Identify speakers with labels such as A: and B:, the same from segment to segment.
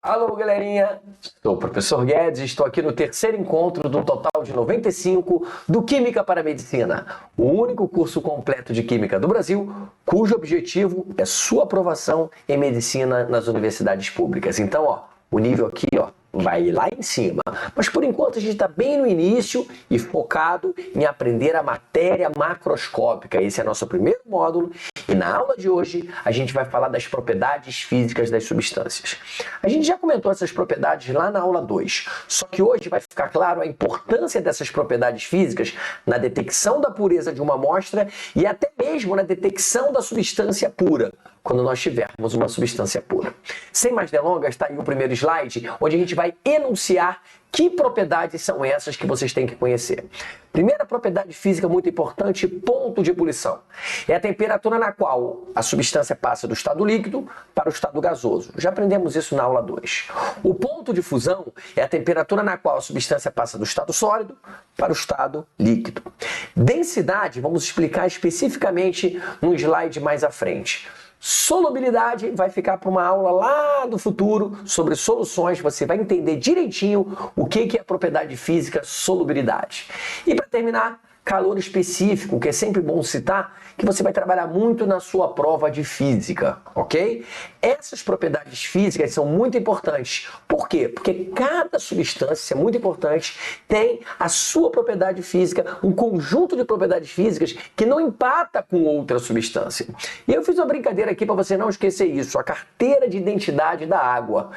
A: Alô, galerinha! Sou o professor Guedes, estou aqui no terceiro encontro do total de 95 do Química para a Medicina, o único curso completo de Química do Brasil, cujo objetivo é sua aprovação em Medicina nas universidades públicas. Então, o nível aqui, vai lá em cima. Mas por enquanto a gente está bem no início e focado em aprender a matéria macroscópica. Esse é nosso primeiro módulo e na aula de hoje a gente vai falar das propriedades físicas das substâncias. A gente já comentou essas propriedades lá na aula 2, só que hoje vai ficar claro a importância dessas propriedades físicas na detecção da pureza de uma amostra e até mesmo na detecção da substância pura, quando nós tivermos uma substância pura. Sem mais delongas, está aí o primeiro slide, onde a gente vai enunciar que propriedades são essas que vocês têm que conhecer. Primeira propriedade física muito importante, ponto de ebulição. É a temperatura na qual a substância passa do estado líquido para o estado gasoso. Já aprendemos isso na aula 2. O ponto de fusão é a temperatura na qual a substância passa do estado sólido para o estado líquido. Densidade, vamos explicar especificamente num slide mais à frente. Solubilidade vai ficar para uma aula lá do futuro sobre soluções, você vai entender direitinho o que é a propriedade física solubilidade. E para terminar, calor específico, que é sempre bom citar, que você vai trabalhar muito na sua prova de física, ok? Essas propriedades físicas são muito importantes. Por quê? Porque cada substância, é muito importante, tem a sua propriedade física, um conjunto de propriedades físicas que não empata com outra substância. E eu fiz uma brincadeira aqui para você não esquecer isso, a carteira de identidade da água.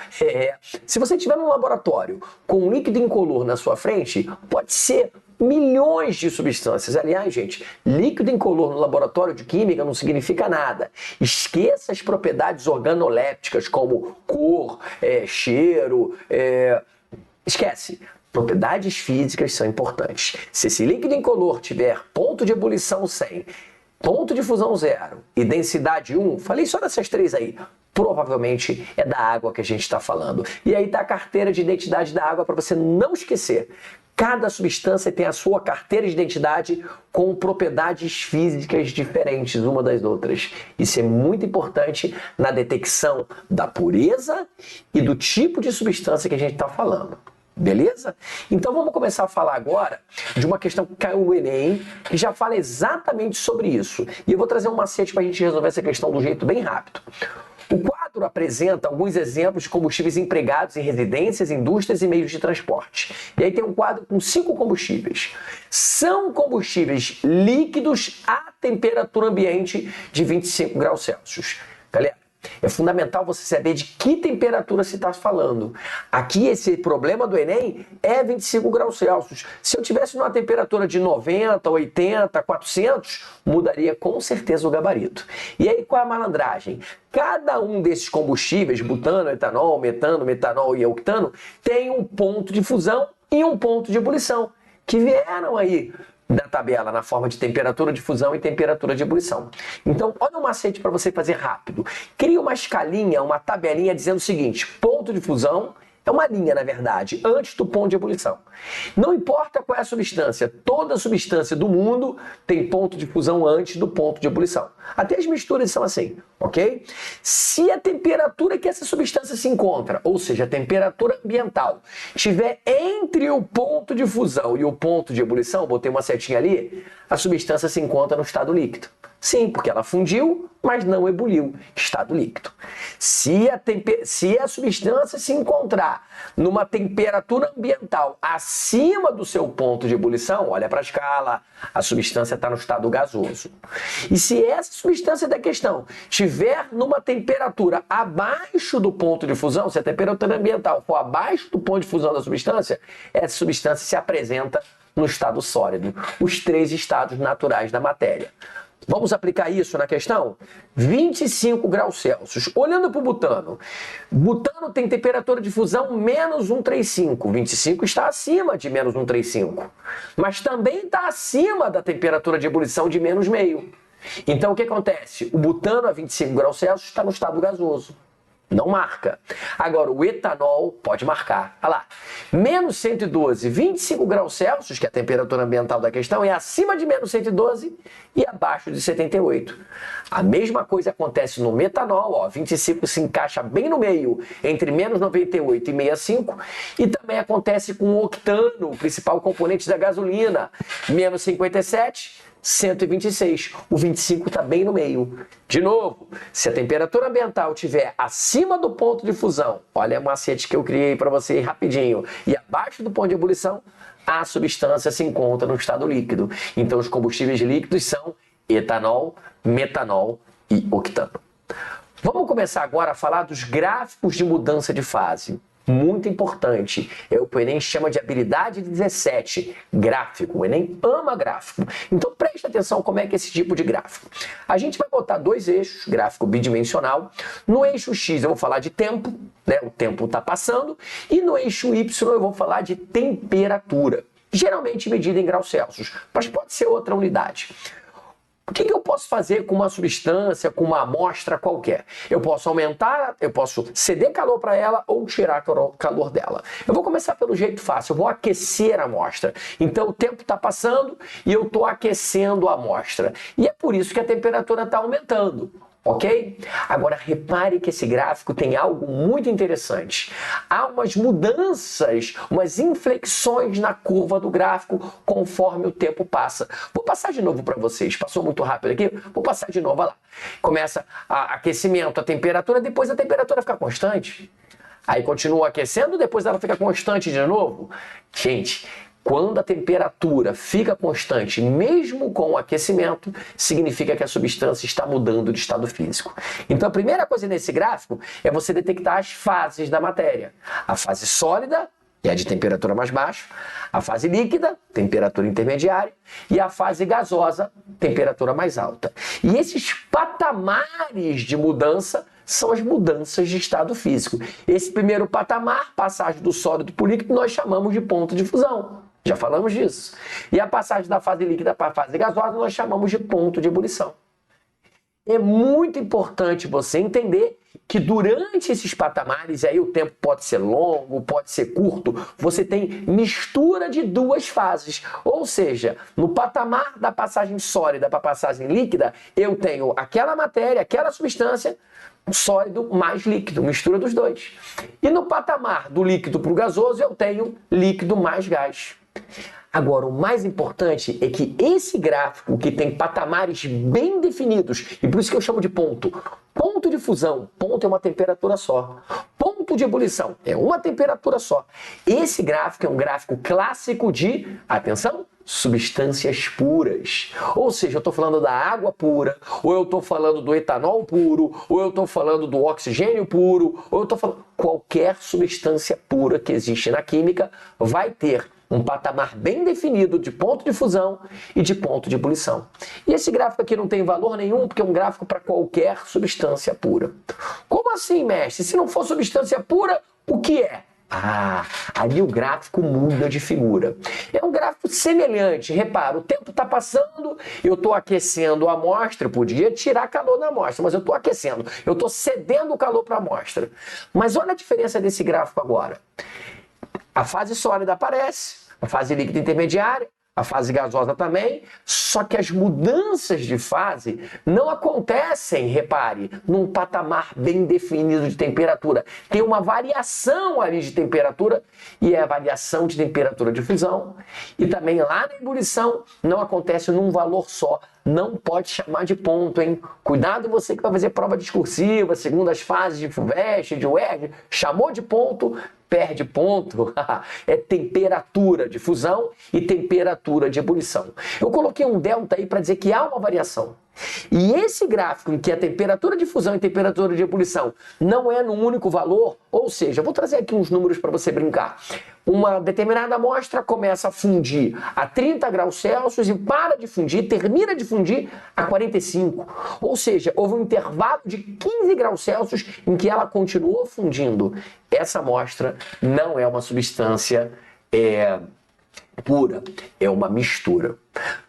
A: Se você estiver num laboratório com um líquido incolor na sua frente, pode ser milhões de substâncias. Aliás, gente, líquido incolor no laboratório de química não significa nada. Esqueça as propriedades organolépticas como cor, cheiro, esquece. Propriedades físicas são importantes. Se esse líquido incolor tiver ponto de ebulição 100, ponto de fusão 0 e densidade 1, falei só dessas três aí, provavelmente é da água que a gente está falando. E aí está a carteira de identidade da água para você não esquecer. Cada substância tem a sua carteira de identidade com propriedades físicas diferentes uma das outras. Isso é muito importante na detecção da pureza e do tipo de substância que a gente está falando. Beleza? Então vamos começar a falar agora de uma questão que caiu no Enem, que já fala exatamente sobre isso. E eu vou trazer um macete para a gente resolver essa questão de um jeito bem rápido. O quadro apresenta alguns exemplos de combustíveis empregados em residências, indústrias e meios de transporte. E aí tem um quadro com 5 combustíveis. São combustíveis líquidos a temperatura ambiente de 25 graus Celsius. Galera, é fundamental você saber de que temperatura se está falando. Aqui, esse problema do Enem é 25 graus Celsius. Se eu tivesse numa temperatura de 90, 80, 400, mudaria com certeza o gabarito. E aí, qual é a malandragem? Cada um desses combustíveis, butano, etanol, metano, metanol e octano, tem um ponto de fusão e um ponto de ebulição, que vieram aí da tabela na forma de temperatura de fusão e temperatura de ebulição. Então, olha um macete para você fazer rápido. Cria uma escalinha, uma tabelinha dizendo o seguinte: ponto de fusão é uma linha, na verdade, antes do ponto de ebulição. Não importa qual é a substância, toda substância do mundo tem ponto de fusão antes do ponto de ebulição. Até as misturas são assim, ok? Se a temperatura que essa substância se encontra, ou seja, a temperatura ambiental, estiver entre o ponto de fusão e o ponto de ebulição, botei uma setinha ali, a substância se encontra no estado líquido. Sim, porque ela fundiu, mas não ebuliu, estado líquido. Se a substância se encontrar numa temperatura ambiental acima do seu ponto de ebulição, olha para a escala, a substância está no estado gasoso. E se essa substância da questão estiver numa temperatura abaixo do ponto de fusão, se a temperatura ambiental for abaixo do ponto de fusão da substância, essa substância se apresenta no estado sólido, os 3 estados naturais da matéria. Vamos aplicar isso na questão? 25 graus Celsius. Olhando para o butano. Butano tem temperatura de fusão menos 135. 25 está acima de menos 135. Mas também está acima da temperatura de ebulição de menos meio. Então o que acontece? O butano a 25 graus Celsius está no estado gasoso. não marca. Agora, o etanol pode marcar. Olha lá, menos 112, 25 graus Celsius, que é a temperatura ambiental da questão, é acima de menos 112 e abaixo de 78. A mesma coisa acontece no metanol, ó, 25 se encaixa bem no meio, entre menos 98 e 65, e também acontece com o octano, o principal componente da gasolina, menos 57, 126. O 25 está bem no meio. De novo, se a temperatura ambiental estiver acima do ponto de fusão, olha o macete que eu criei para você rapidinho, e abaixo do ponto de ebulição, a substância se encontra no estado líquido. Então os combustíveis líquidos são etanol, metanol e octano. Vamos começar agora a falar dos gráficos de mudança de fase. Muito importante, é o que o Enem chama de habilidade 17, gráfico. O Enem ama gráfico. Então preste atenção como é que é esse tipo de gráfico. A gente vai botar dois eixos, gráfico bidimensional. No eixo X eu vou falar de tempo, né? O tempo está passando. E no eixo Y eu vou falar de temperatura, geralmente medida em graus Celsius, mas pode ser outra unidade. O que eu posso fazer com uma substância, com uma amostra qualquer? Eu posso aumentar, eu posso ceder calor para ela ou tirar calor dela. Eu vou começar pelo jeito fácil, eu vou aquecer a amostra. Então o tempo está passando e eu estou aquecendo a amostra. E é por isso que a temperatura está aumentando. Ok? Agora repare que esse gráfico tem algo muito interessante. Há umas mudanças, umas inflexões na curva do gráfico conforme o tempo passa. Vou passar de novo para vocês. Passou muito rápido aqui? Vou passar de novo. Olha lá. Começa aquecimento, a temperatura, depois a temperatura fica constante. Aí continua aquecendo, depois ela fica constante de novo. Gente, quando a temperatura fica constante, mesmo com o aquecimento, significa que a substância está mudando de estado físico. Então a primeira coisa nesse gráfico é você detectar as fases da matéria. A fase sólida, que é de temperatura mais baixa, a fase líquida, temperatura intermediária, e a fase gasosa, temperatura mais alta. E esses patamares de mudança são as mudanças de estado físico. Esse primeiro patamar, passagem do sólido para o líquido, nós chamamos de ponto de fusão. Já falamos disso. E a passagem da fase líquida para a fase gasosa nós chamamos de ponto de ebulição. É muito importante você entender que durante esses patamares, aí o tempo pode ser longo, pode ser curto, você tem mistura de duas fases. Ou seja, no patamar da passagem sólida para a passagem líquida, eu tenho aquela matéria, aquela substância, sólido mais líquido, mistura dos dois. E no patamar do líquido para o gasoso, eu tenho líquido mais gás. Agora, o mais importante é que esse gráfico, que tem patamares bem definidos, e por isso que eu chamo de ponto. Ponto de fusão, ponto é uma temperatura só. Ponto de ebulição é uma temperatura só. Esse gráfico é um gráfico clássico de, atenção, substâncias puras. Ou seja, eu estou falando da água pura, ou eu estou falando do etanol puro, ou eu estou falando do oxigênio puro, ou eu estou falando... Qualquer substância pura que existe na química vai ter um patamar bem definido de ponto de fusão e de ponto de ebulição. E esse gráfico aqui não tem valor nenhum, porque é um gráfico para qualquer substância pura. Como assim, mestre? Se não for substância pura, o que é? Ali o gráfico muda de figura. É um gráfico semelhante. Repara, o tempo está passando, eu estou aquecendo a amostra, eu podia tirar calor da amostra, mas eu estou aquecendo, eu estou cedendo calor para a amostra. Mas olha a diferença desse gráfico agora. A fase sólida aparece, a fase líquida intermediária, a fase gasosa também, só que as mudanças de fase não acontecem, repare, num patamar bem definido de temperatura. Tem uma variação ali de temperatura, e é a variação de temperatura de fusão. E também lá na ebulição não acontece num valor só. Não pode chamar de ponto, hein? Cuidado você que vai fazer prova discursiva, segundo as fases de FUVEST, de UERJ, chamou de ponto, perde ponto. É temperatura de fusão e temperatura de ebulição. Eu coloquei um delta aí para dizer que há uma variação. E esse gráfico em que a temperatura de fusão e temperatura de ebulição não é num único valor, ou seja, eu vou trazer aqui uns números para você brincar. Uma determinada amostra começa a fundir a 30 graus Celsius e para de fundir, termina de fundir a 45. Ou seja, houve um intervalo de 15 graus Celsius em que ela continuou fundindo. Essa amostra não é uma substância pura é uma mistura.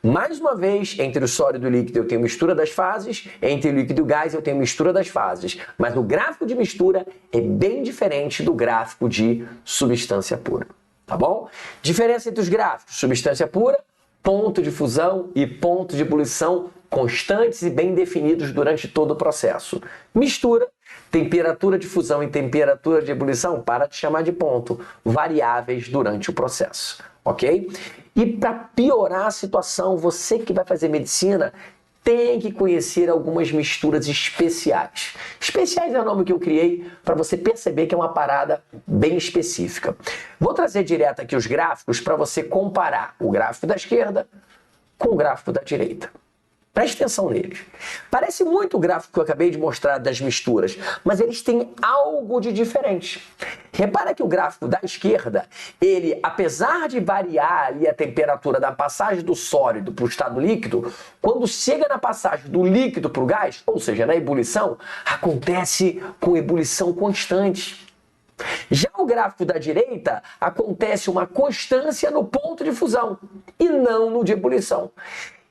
A: Mais uma vez, entre o sólido e o líquido eu tenho mistura das fases, entre o líquido e o gás eu tenho mistura das fases, mas o gráfico de mistura é bem diferente do gráfico de substância pura, tá bom? Diferença entre os gráficos: substância pura, ponto de fusão e ponto de ebulição constantes e bem definidos durante todo o processo. Mistura, temperatura de fusão e temperatura de ebulição, para de chamar de ponto, variáveis durante o processo, ok? E para piorar a situação, você que vai fazer medicina tem que conhecer algumas misturas especiais. Especiais é o nome que eu criei para você perceber que é uma parada bem específica. Vou trazer direto aqui os gráficos para você comparar o gráfico da esquerda com o gráfico da direita. Preste atenção neles. Parece muito o gráfico que eu acabei de mostrar das misturas, mas eles têm algo de diferente. Repara que o gráfico da esquerda, ele, apesar de variar ali a temperatura da passagem do sólido para o estado líquido, quando chega na passagem do líquido para o gás, ou seja, na ebulição, acontece com ebulição constante. Já o gráfico da direita, acontece uma constância no ponto de fusão e não no de ebulição.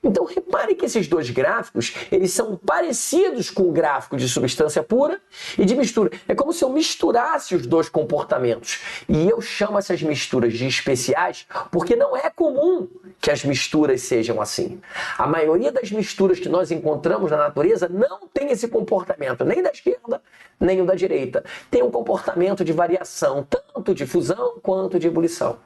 A: Então, repare que esses dois gráficos, eles são parecidos com o gráfico de substância pura e de mistura. É como se eu misturasse os dois comportamentos. E eu chamo essas misturas de especiais porque não é comum que as misturas sejam assim. A maioria das misturas que nós encontramos na natureza não tem esse comportamento, nem da esquerda, nem o da direita. Tem um comportamento de variação, tanto de fusão quanto de ebulição.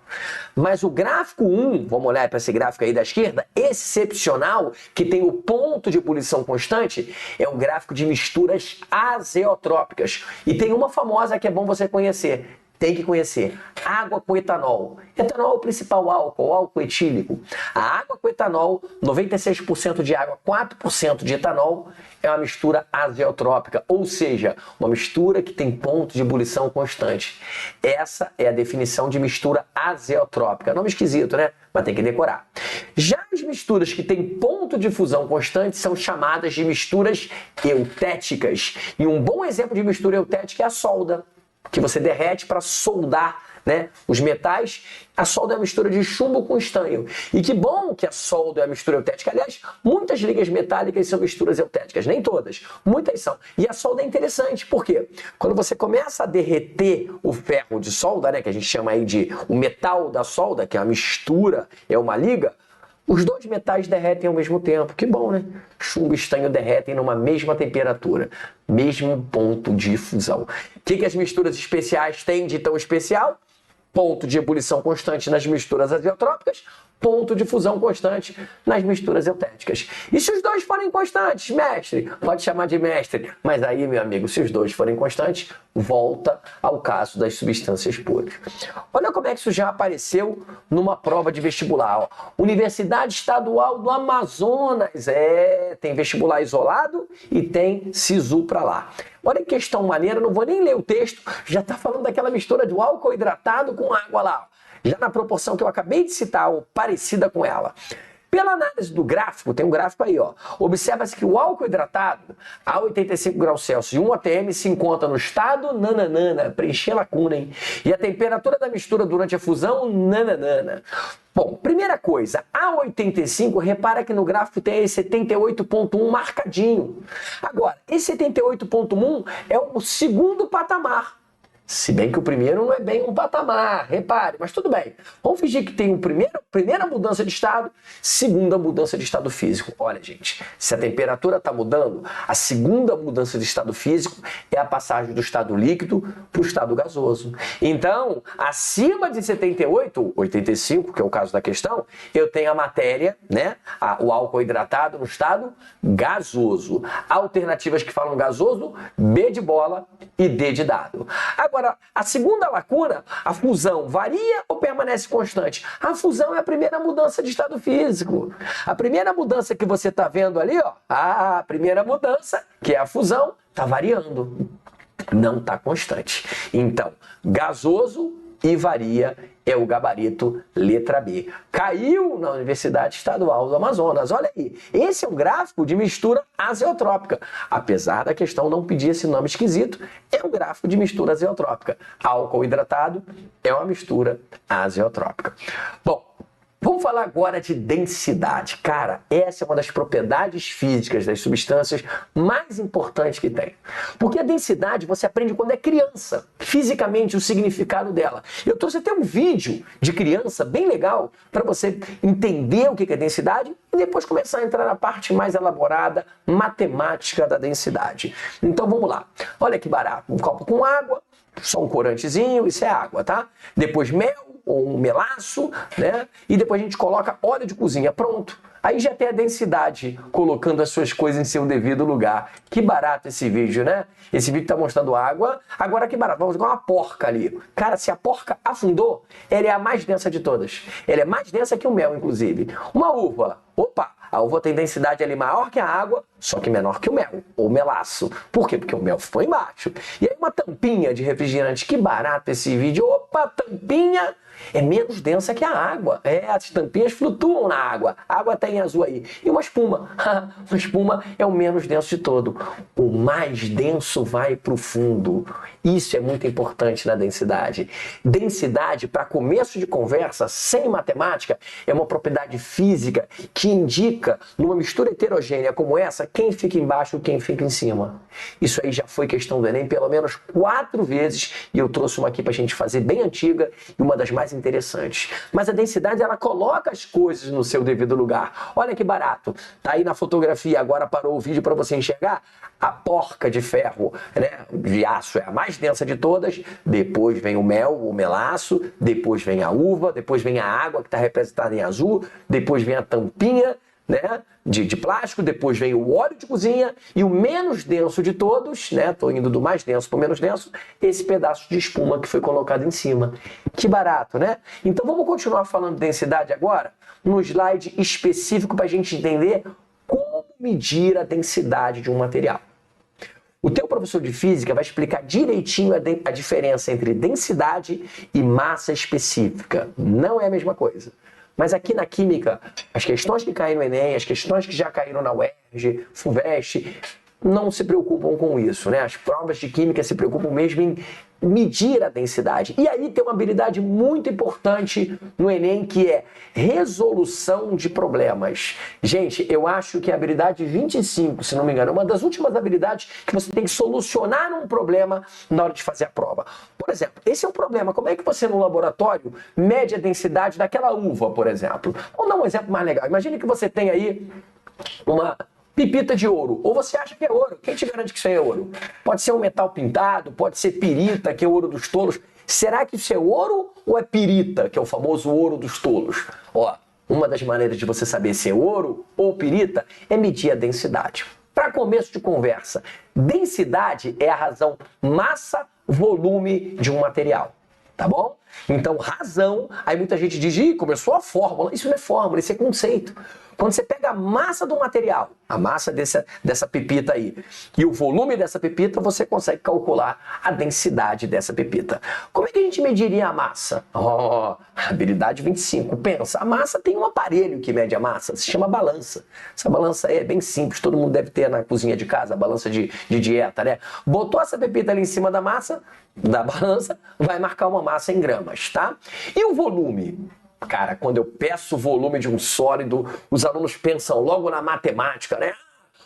A: Mas o gráfico 1, vamos olhar para esse gráfico aí da esquerda, excepcional, que tem o ponto de ebulição constante, é um gráfico de misturas azeotrópicas. E tem uma famosa que é bom você conhecer. Tem que conhecer: água com etanol. Etanol é o principal álcool, o álcool etílico. A água com etanol, 96% de água, 4% de etanol, é uma mistura azeotrópica, ou seja, uma mistura que tem ponto de ebulição constante. Essa é a definição de mistura azeotrópica. Nome esquisito, né? Mas tem que decorar. Já as misturas que têm ponto de fusão constante são chamadas de misturas eutéticas. E um bom exemplo de mistura eutética é a solda, que você derrete para soldar, né, os metais. A solda é uma mistura de chumbo com estanho. E que bom que a solda é a mistura eutética. Aliás, muitas ligas metálicas são misturas eutéticas, nem todas, muitas são. E a solda é interessante, por quê? Quando você começa a derreter o ferro de solda, né, que a gente chama aí de o metal da solda, que é uma mistura, é uma liga, os dois metais derretem ao mesmo tempo. Que bom, né? Chumbo e estanho derretem numa mesma temperatura, mesmo ponto de fusão. O que as misturas especiais têm de tão especial? Ponto de ebulição constante nas misturas azeotrópicas, ponto de fusão constante nas misturas eutéticas. E se os dois forem constantes, mestre? Pode chamar de mestre. Mas aí, meu amigo, se os dois forem constantes, volta ao caso das substâncias puras. Olha como é que isso já apareceu numa prova de vestibular. Ó. Universidade Estadual do Amazonas. Tem vestibular isolado e tem SISU para lá. Olha que questão maneira, não vou nem ler o texto, já está falando daquela mistura do álcool hidratado com água lá. Já na proporção que eu acabei de citar, ou parecida com ela. Pela análise do gráfico, tem um gráfico aí, ó. Observa-se que o álcool hidratado a 85 graus Celsius e 1 atm se encontra no estado nananana, preencher a lacuna, hein? E a temperatura da mistura durante a fusão, nananana. Bom, primeira coisa, a 85, repara que no gráfico tem esse 78.1 marcadinho. Agora, esse 78.1 é o segundo patamar. Se bem que o primeiro não é bem um patamar, repare, mas tudo bem. Vamos fingir que tem primeira mudança de estado, segunda mudança de estado físico. Olha, gente, se a temperatura está mudando, a segunda mudança de estado físico é a passagem do estado líquido para o estado gasoso. Então, acima de 78, 85, que é o caso da questão, eu tenho a matéria, né, o álcool hidratado no estado gasoso. Alternativas que falam gasoso, B de bola e D de dado. Agora, a segunda lacuna, a fusão varia ou permanece constante? A fusão é a primeira mudança de estado físico. A primeira mudança que você está vendo ali, ó, a primeira mudança, que é a fusão, está variando. Não está constante. Então, gasoso e varia é o gabarito letra B. Caiu na Universidade Estadual do Amazonas. Olha aí, esse é um gráfico de mistura azeotrópica. Apesar da questão não pedir esse nome esquisito, é um gráfico de mistura azeotrópica. Álcool hidratado é uma mistura azeotrópica. Bom, Vamos falar agora de densidade. Cara, essa é uma das propriedades físicas das substâncias mais importantes que tem. Porque a densidade você aprende quando é criança, fisicamente o significado dela. Eu trouxe até um vídeo de criança bem legal para você entender o que é densidade e depois começar a entrar na parte mais elaborada, matemática da densidade. Então vamos lá. Olha que barato. Um copo com água, só um corantezinho, isso é água, tá? Depois mel ou um melaço, né? E depois a gente coloca óleo de cozinha, pronto. Aí já tem a densidade, colocando as suas coisas em seu devido lugar. Que barato esse vídeo, né? Esse vídeo tá mostrando água, agora que barato, vamos jogar uma porca ali. Cara, se a porca afundou, ela é a mais densa de todas. Ela é mais densa que o mel, inclusive. Uma uva, opa, a uva tem densidade ali maior que a água, só que menor que o mel, ou melaço. Por quê? Porque o mel ficou embaixo. E aí uma tampinha de refrigerante, que barato esse vídeo. Opa, tampinha é menos densa que a água. As tampinhas flutuam na água. A água tem azul aí. E uma espuma. Uma espuma é o menos denso de todo. O mais denso vai para o fundo. Isso é muito importante na densidade. Densidade, para começo de conversa, sem matemática, é uma propriedade física que indica, numa mistura heterogênea como essa, quem fica embaixo e quem fica em cima. Isso aí já foi questão do Enem pelo menos 4 vezes e eu trouxe uma aqui para a gente fazer bem antiga e uma das mais interessantes. Mas a densidade, ela coloca as coisas no seu devido lugar. Olha que barato. Tá aí na fotografia, agora parou o vídeo para você enxergar. A porca de ferro, né, de aço, é a mais densa de todas. Depois vem o mel, o melaço. Depois vem a uva. Depois vem a água, que está representada em azul. Depois vem a tampinha, né, de plástico, depois vem o óleo de cozinha e o menos denso de todos, né, tô indo do mais denso para o menos denso, esse pedaço de espuma que foi colocado em cima. Que barato, né? Então vamos continuar falando de densidade agora, no slide específico para a gente entender como medir a densidade de um material. O teu professor de física vai explicar direitinho a diferença entre densidade e massa específica. Não é a mesma coisa. Mas aqui na química, as questões que caíram no Enem, as questões que já caíram na UERJ, FUVEST, não se preocupam com isso, né? As provas de química se preocupam mesmo em medir a densidade. E aí tem uma habilidade muito importante no Enem, que é resolução de problemas. Gente, eu acho que a habilidade 25, se não me engano, é uma das últimas habilidades que você tem que solucionar um problema na hora de fazer a prova. Por exemplo, esse é um problema. Como é que você no laboratório mede a densidade daquela uva, por exemplo? Vamos dar um exemplo mais legal. Imagine que você tem aí uma pepita de ouro, ou você acha que é ouro. Quem te garante que isso aí é ouro? Pode ser um metal pintado, pode ser pirita, que é o ouro dos tolos. Será que isso é ouro ou é pirita, que é o famoso ouro dos tolos? Ó, uma das maneiras de você saber se é ouro ou pirita é medir a densidade. Para começo de conversa, densidade é a razão massa-volume de um material. Tá bom? Então, razão, aí muita gente diz, ih, começou a fórmula. Isso não é fórmula, isso é conceito. Quando você pega a massa do material, a massa dessa pepita aí, e o volume dessa pepita, você consegue calcular a densidade dessa pepita. Como é que a gente mediria a massa? Habilidade 25. Pensa, a massa tem um aparelho que mede a massa, se chama balança. Essa balança aí é bem simples, todo mundo deve ter na cozinha de casa, a balança de dieta, né? Botou essa pepita ali em cima da massa, da balança, vai marcar uma massa em gramas, tá? E o volume? Cara, quando eu peço o volume de um sólido, os alunos pensam logo na matemática, né?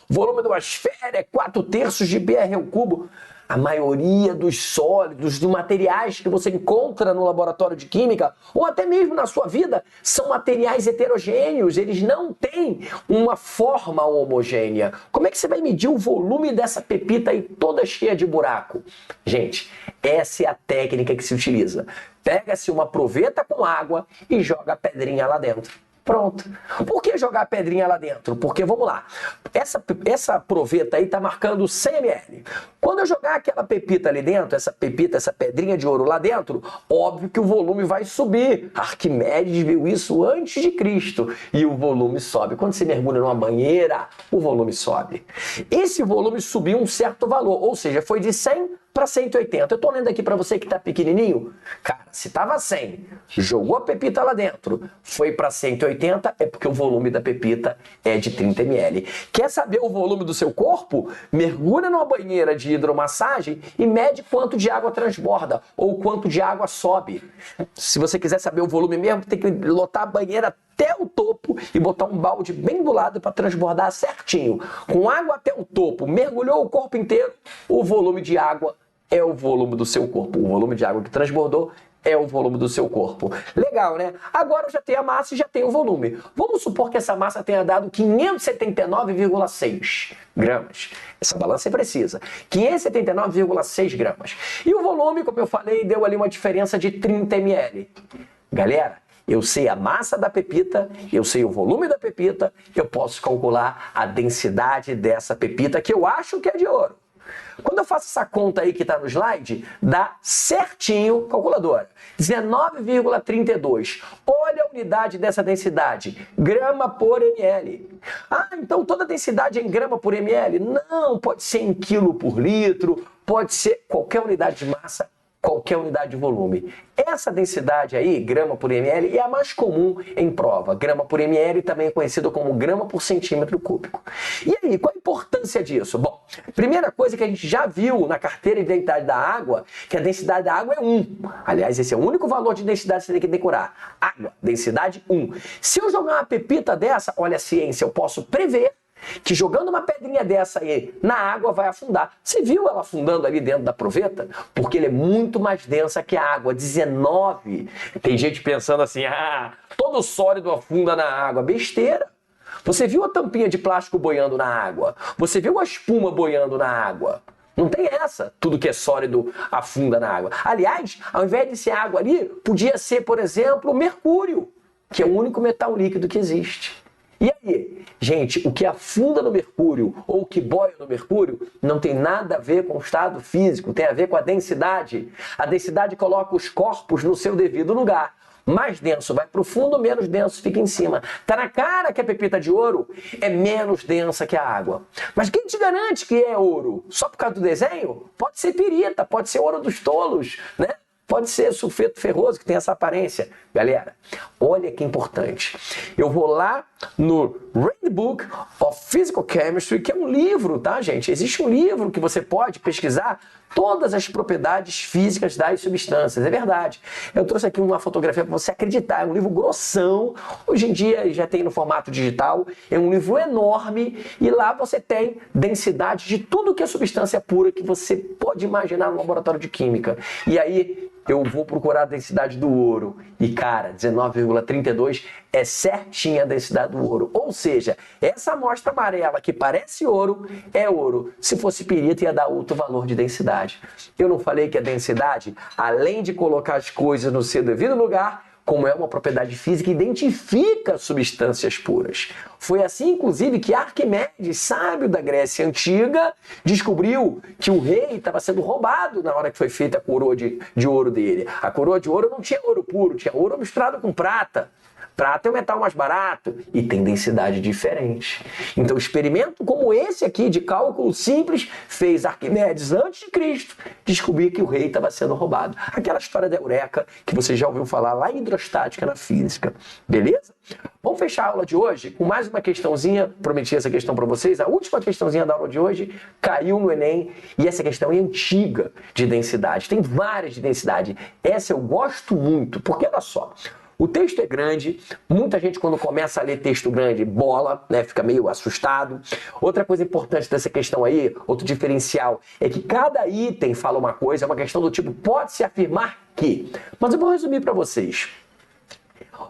A: O volume de uma esfera é 4/3 de BR ao cubo. A maioria dos sólidos, dos materiais que você encontra no laboratório de química, ou até mesmo na sua vida, são materiais heterogêneos, eles não têm uma forma homogênea. Como é que você vai medir o volume dessa pepita aí toda cheia de buraco? Gente, essa é a técnica que se utiliza. Pega-se uma proveta com água e joga a pedrinha lá dentro. Pronto. Por que jogar a pedrinha lá dentro? Porque, vamos lá, essa proveta aí está marcando 100 ml. Quando eu jogar aquela pepita ali dentro, essa pepita, essa pedrinha de ouro lá dentro, óbvio que o volume vai subir. Arquimedes viu isso antes de Cristo. E o volume sobe. Quando você mergulha numa banheira, o volume sobe. Esse volume subiu um certo valor, ou seja, foi de 100 para 180. Eu tô lendo aqui para você que tá pequenininho. Cara, se tava 100, jogou a pepita lá dentro, foi para 180, é porque o volume da pepita é de 30 ml. Quer saber o volume do seu corpo? Mergulha numa banheira de hidromassagem e mede quanto de água transborda ou quanto de água sobe. Se você quiser saber o volume mesmo, tem que lotar a banheira até o topo e botar um balde bem do lado para transbordar certinho. Com água até o topo, mergulhou o corpo inteiro, o volume de água é o volume do seu corpo. O volume de água que transbordou é o volume do seu corpo. Legal, né? Agora eu já tenho a massa e já tenho o volume. Vamos supor que essa massa tenha dado 579,6 gramas. Essa balança é precisa. 579,6 gramas. E o volume, como eu falei, deu ali uma diferença de 30 ml. Galera, eu sei a massa da pepita, eu sei o volume da pepita, eu posso calcular a densidade dessa pepita, que eu acho que é de ouro. Quando eu faço essa conta aí que está no slide, dá certinho, calculadora, 19,32. Olha a unidade dessa densidade, grama por ml. Ah, então toda densidade é em grama por ml? Não, pode ser em quilo por litro, pode ser qualquer unidade de massa, qualquer unidade de volume. Essa densidade aí, grama por ml, é a mais comum em prova. Grama por ml também é conhecido como grama por centímetro cúbico. E aí, qual a importância disso? Bom, primeira coisa que a gente já viu na carteira de densidade da água, que a densidade da água é 1. Aliás, esse é o único valor de densidade que você tem que decorar. Água, densidade 1. Se eu jogar uma pepita dessa, olha a ciência, eu posso prever que jogando uma pedrinha dessa aí na água vai afundar. Você viu ela afundando ali dentro da proveta? Porque ela é muito mais densa que a água, 19. Tem gente pensando assim, todo sólido afunda na água. Besteira. Você viu a tampinha de plástico boiando na água? Você viu a espuma boiando na água? Não tem essa, tudo que é sólido afunda na água. Aliás, ao invés de ser água ali, podia ser, por exemplo, mercúrio, que é o único metal líquido que existe. E aí, gente, o que afunda no mercúrio ou o que boia no mercúrio não tem nada a ver com o estado físico, tem a ver com a densidade. A densidade coloca os corpos no seu devido lugar. Mais denso vai para o fundo, menos denso fica em cima. Tá na cara que a pepita de ouro é menos densa que a água. Mas quem te garante que é ouro? Só por causa do desenho? Pode ser pirita, pode ser ouro dos tolos, né? Pode ser sulfeto ferroso, que tem essa aparência. Galera, olha que importante. Eu vou lá no Handbook of Physical Chemistry, que é um livro, tá, gente? Existe um livro que você pode pesquisar todas as propriedades físicas das substâncias. É verdade. Eu trouxe aqui uma fotografia para você acreditar. É um livro grossão. Hoje em dia já tem no formato digital. É um livro enorme e lá você tem densidade de tudo que é substância pura que você pode imaginar no laboratório de química. E aí eu vou procurar a densidade do ouro. E, cara, 19,32 é certinha a densidade do ouro. Ou seja, essa amostra amarela que parece ouro, é ouro. Se fosse pirita, ia dar outro valor de densidade. Eu não falei que a densidade, além de colocar as coisas no seu devido lugar, como é uma propriedade física, identifica substâncias puras. Foi assim, inclusive, que Arquimedes, sábio da Grécia Antiga, descobriu que o rei estava sendo roubado na hora que foi feita a coroa de ouro dele. A coroa de ouro não tinha ouro puro, tinha ouro misturado com prata. Prata é o metal mais barato e tem densidade diferente. Então, experimento como esse aqui, de cálculo simples, fez Arquimedes antes de Cristo descobrir que o rei estava sendo roubado. Aquela história da eureka que você já ouviu falar lá em hidrostática na física. Beleza? Vamos fechar a aula de hoje com mais uma questãozinha. Prometi essa questão para vocês. A última questãozinha da aula de hoje caiu no Enem e essa questão é antiga de densidade. Tem várias de densidade. Essa eu gosto muito, porque olha só. O texto é grande, muita gente quando começa a ler texto grande bola, né, fica meio assustado. Outra coisa importante dessa questão aí, outro diferencial, é que cada item fala uma coisa, é uma questão do tipo, pode-se afirmar que. Mas eu vou resumir para vocês.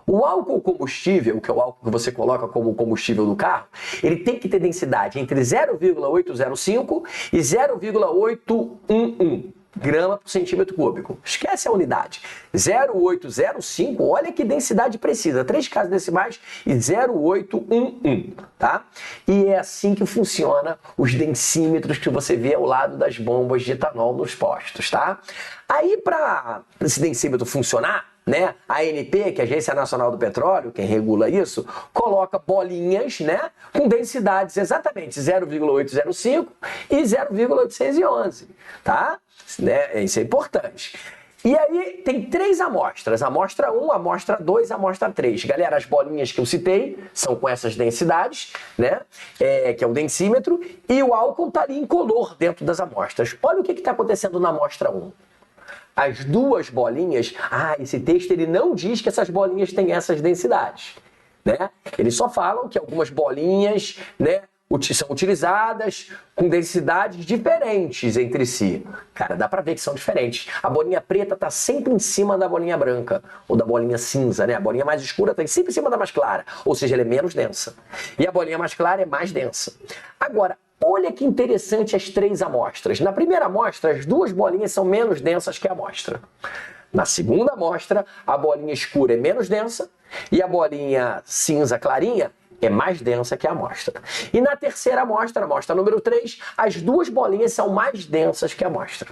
A: O álcool combustível, que é o álcool que você coloca como combustível do carro, ele tem que ter densidade entre 0,805 e 0,811. Grama por centímetro cúbico. Esquece a unidade. 0,805, olha que densidade precisa. 3 casas decimais e 0,811, tá? E é assim que funciona os densímetros que você vê ao lado das bombas de etanol nos postos, tá? Aí, para esse densímetro funcionar, né, a ANP, que é a Agência Nacional do Petróleo, quem regula isso, coloca bolinhas, né, com densidades exatamente 0,805 e 0,811, tá? Né? Isso é importante. E aí tem 3 amostras, amostra 1, amostra 2, amostra 3. Galera, as bolinhas que eu citei são com essas densidades, né? Que é o densímetro, e o álcool está ali incolor dentro das amostras. Olha o que está acontecendo na amostra 1. As 2 bolinhas, esse texto ele não diz que essas bolinhas têm essas densidades. né? Eles só falam que algumas bolinhas, né, são utilizadas com densidades diferentes entre si. Cara, dá pra ver que são diferentes. A bolinha preta tá sempre em cima da bolinha branca, ou da bolinha cinza, né? A bolinha mais escura tá sempre em cima da mais clara, ou seja, ela é menos densa. E a bolinha mais clara é mais densa. Agora, olha que interessante as 3 amostras. Na primeira amostra, as 2 bolinhas são menos densas que a amostra. Na segunda amostra, a bolinha escura é menos densa e a bolinha cinza clarinha é mais densa que a amostra. E na terceira amostra, a amostra número 3, as 2 bolinhas são mais densas que a amostra.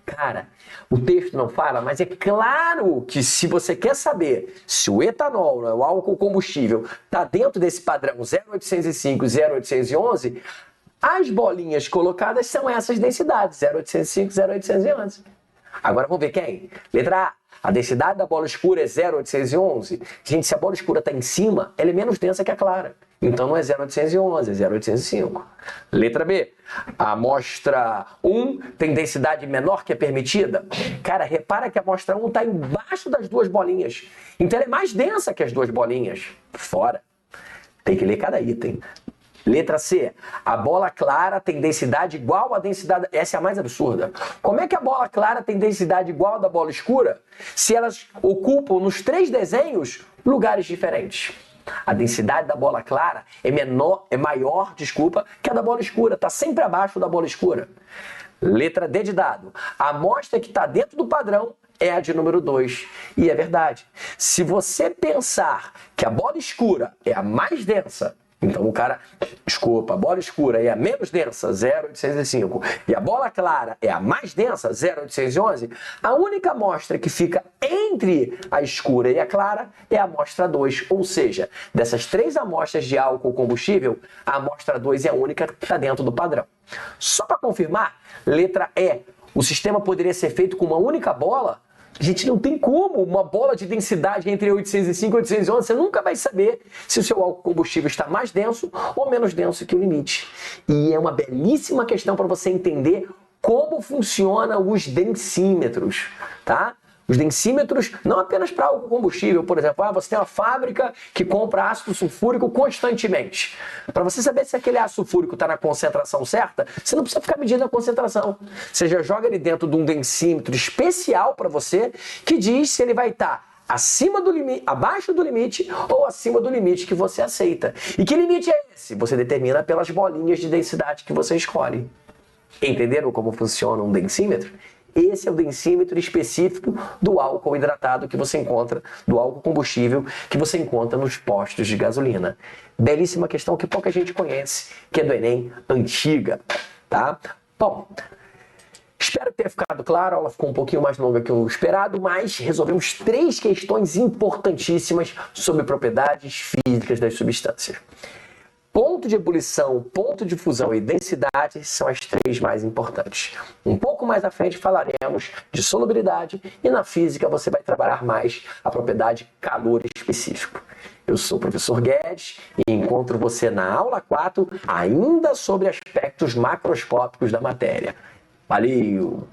A: Cara, o texto não fala, mas é claro que se você quer saber se o etanol, o álcool combustível, está dentro desse padrão 0,805 e 0,811, as bolinhas colocadas são essas densidades, 0,805 e 0,811. Agora vamos ver quem? Letra A densidade da bola escura é 0,811. Gente, se a bola escura está em cima, ela é menos densa que a clara. Então não é 0,811, é 0,805. Letra B. A amostra 1 tem densidade menor que a permitida. Cara, repara que a amostra 1 está embaixo das 2 bolinhas. Então ela é mais densa que as 2 bolinhas. Fora. Tem que ler cada item. Letra C. A bola clara tem densidade igual à densidade... Essa é a mais absurda. Como é que a bola clara tem densidade igual à da bola escura se elas ocupam nos 3 desenhos lugares diferentes? A densidade da bola clara é maior, que a da bola escura. Está sempre abaixo da bola escura. Letra D de dado. A amostra que está dentro do padrão é a de número 2. E é verdade. Se você pensar que a bola escura é a mais densa, então o cara, desculpa, a bola escura é a menos densa, 0,805, e a bola clara é a mais densa, 0,811, a única amostra que fica entre a escura e a clara é a amostra 2, ou seja, dessas 3 amostras de álcool combustível, a amostra 2 é a única que está dentro do padrão. Só para confirmar, letra E, o sistema poderia ser feito com uma única bola? Gente, não tem como uma bola de densidade entre 805 e 811, você nunca vai saber se o seu álcool combustível está mais denso ou menos denso que o limite. E é uma belíssima questão para você entender como funcionam os densímetros, tá? Os densímetros, não apenas para álcool combustível, por exemplo, você tem uma fábrica que compra ácido sulfúrico constantemente. Para você saber se aquele ácido sulfúrico está na concentração certa, você não precisa ficar medindo a concentração. Você já joga ele dentro de um densímetro especial para você, que diz se ele vai estar acima do limite, abaixo do limite ou acima do limite que você aceita. E que limite é esse? Você determina pelas bolinhas de densidade que você escolhe. Entenderam como funciona um densímetro? Esse é o densímetro específico do álcool hidratado que você encontra, do álcool combustível que você encontra nos postos de gasolina. Belíssima questão que pouca gente conhece, que é do Enem, antiga, tá? Bom, espero ter ficado claro, a aula ficou um pouquinho mais longa que o esperado, mas resolvemos 3 questões importantíssimas sobre propriedades físicas das substâncias. Ponto de ebulição, ponto de fusão e densidade são as 3 mais importantes. Um pouco mais à frente falaremos de solubilidade e na física você vai trabalhar mais a propriedade calor específico. Eu sou o professor Guedes e encontro você na aula 4 ainda sobre aspectos macroscópicos da matéria. Valeu!